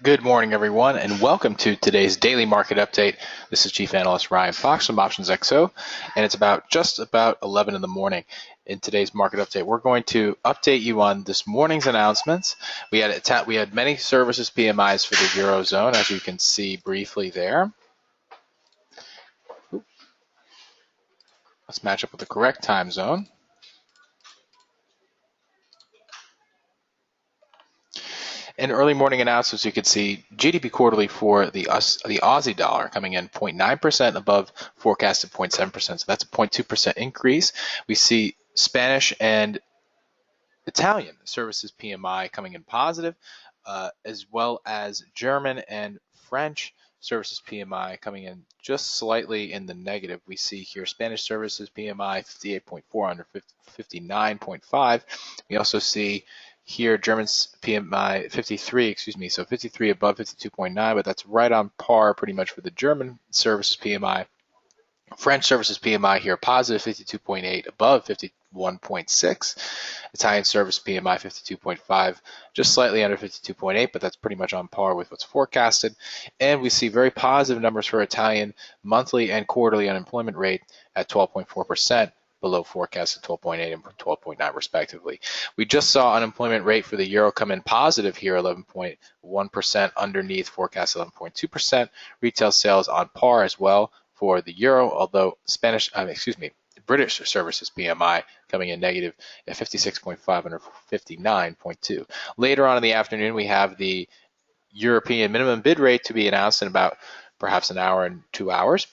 Good morning, everyone, and welcome to today's daily market update. This is Chief Analyst Ryan Fox from OptionsXO, and it's just about 11 in the morning. In today's market update, we're going to update you on this morning's announcements. We had many services PMIs for the Eurozone, as you can see briefly there. Let's match up with the correct time zone. In early morning announcements, you could see GDP quarterly for the Aussie dollar coming in 0.9% above forecasted 0.7%. So that's a 0.2% increase. We see Spanish and Italian services PMI coming in positive, as well as German and French services PMI coming in just slightly in the negative. We see here Spanish services PMI 58.4 under 59.5. We also see here German's PMI 53, so 53 above 52.9, but that's right on par pretty much with the German services PMI. French services PMI here positive 52.8 above 51.6. Italian service PMI 52.5, just slightly under 52.8, but that's pretty much on par with what's forecasted. And we see very positive numbers for Italian monthly and quarterly unemployment rate at 12.4%. Below forecasted 12.8 and 12.9 respectively. We just saw unemployment rate for the euro come in positive here, 11.1% underneath forecast 11.2%. Retail sales on par as well for the euro, although British services PMI coming in negative at 56.5 under 59.2. Later on in the afternoon, we have the European minimum bid rate to be announced in about perhaps an hour and 2 hours.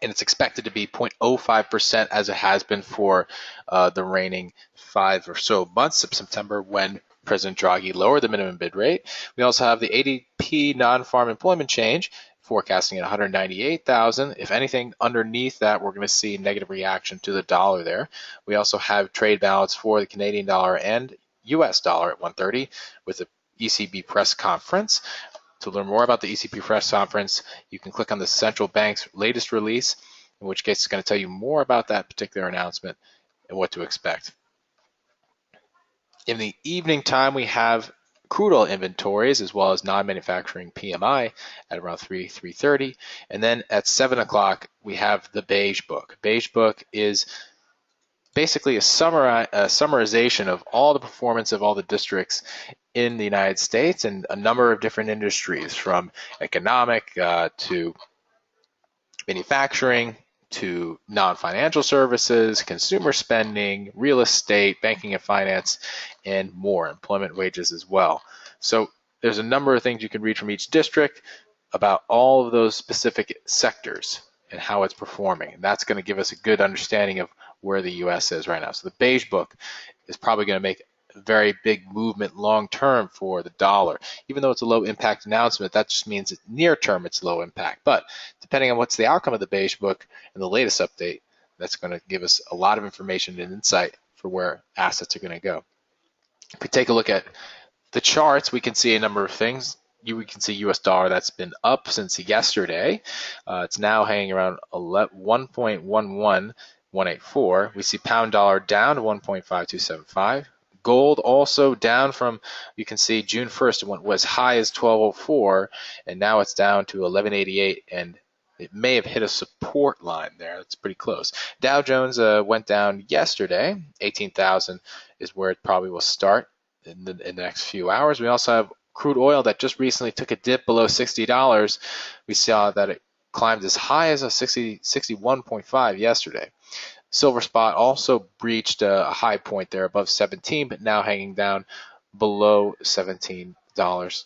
And it's expected to be 0.05% as it has been for the reigning 5 or so months of September when President Draghi lowered the minimum bid rate. We also have the ADP non-farm employment change forecasting at 198,000. If anything underneath that, we're going to see negative reaction to the dollar there. We also have trade balance for the Canadian dollar and US dollar at 130 with the ECB press conference. To learn more about the ECB press conference, you can click on the central bank's latest release, in which case it's going to tell you more about that particular announcement and what to expect. In the evening time, we have crude oil inventories as well as non-manufacturing PMI at around 3:30. And then at 7 o'clock, we have the Beige Book. Beige Book is basically a summarization of all the performance of all the districts in the United States and a number of different industries, from economic to manufacturing to non-financial services, consumer spending, real estate, banking and finance, and more, employment wages as well. So there's a number of things you can read from each district about all of those specific sectors and how it's performing. And that's going to give us a good understanding of where the U.S. is right now. So the Beige Book is probably going to make a very big movement long term for the dollar. Even though it's a low impact announcement, that just means that near term it's low impact. But depending on what's the outcome of the Beige Book and the latest update, that's going to give us a lot of information and insight for where assets are going to go. If we take a look at the charts, we can see a number of things. We can see US dollar that's been up since yesterday. It's now hanging around 1.11184. We see pound dollar down to 1.5275. Gold also down from, you can see June 1st, it was high as 1204, and now it's down to 1188, and it may have hit a support line there. That's pretty close. Dow Jones went down yesterday. 18,000 is where it probably will start in the next few hours. We also have crude oil that just recently took a dip below $60. We saw that it climbed as high as 61.5 yesterday. Silver spot also breached a high point there above 17, but now hanging down below $17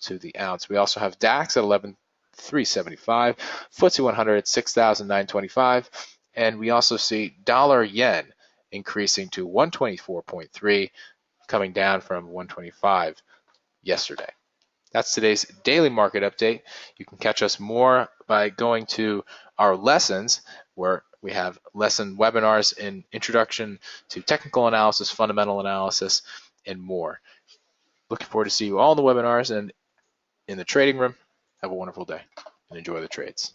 to the ounce. We also have DAX at 11,375, FTSE 100 at 6,925, and we also see dollar yen increasing to 124.3, coming down from 125 yesterday. That's today's daily market update. You can catch us more by going to our lessons, where we have lesson webinars in Introduction to Technical Analysis, Fundamental Analysis, and more. Looking forward to see you all in the webinars and in the trading room. Have a wonderful day and enjoy the trades.